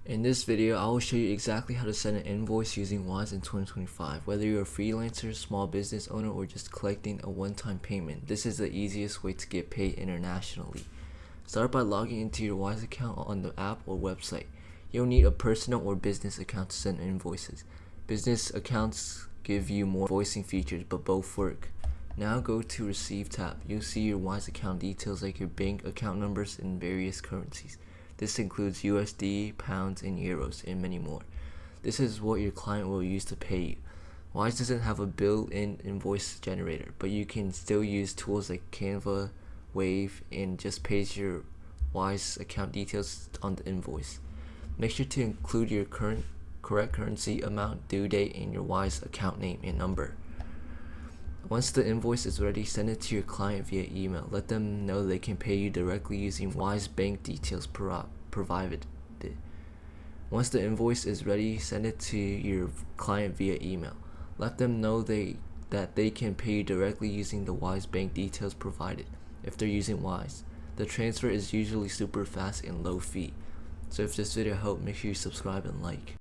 In this video, I will show you exactly how to send an invoice using Wise in 2025. Whether you're a freelancer, small business owner, or just collecting a one-time payment, this is the easiest way to get paid internationally. Start by logging into your Wise account on the app or website. You'll need a personal or business account to send invoices. Business accounts give you more invoicing features, but both work. Now go to Receive tab. You'll see your Wise account details like your bank account numbers in various currencies. This includes USD, pounds, and euros, and many more. This is what your client will use to pay you. Wise doesn't have a built-in invoice generator, but you can still use tools like Canva, Wave, and just paste your Wise account details on the invoice. Make sure to include your correct currency, amount, due date, and your Wise account name and number. Once the invoice is ready, send it to your client via email. Let them know they can pay you directly using Wise bank details provided. Once the invoice is ready, send it to your client via email. Let them know that they can pay you directly using the Wise bank details provided if they're using Wise. The transfer is usually super fast and low fee. So if this video helped, make sure you subscribe and like.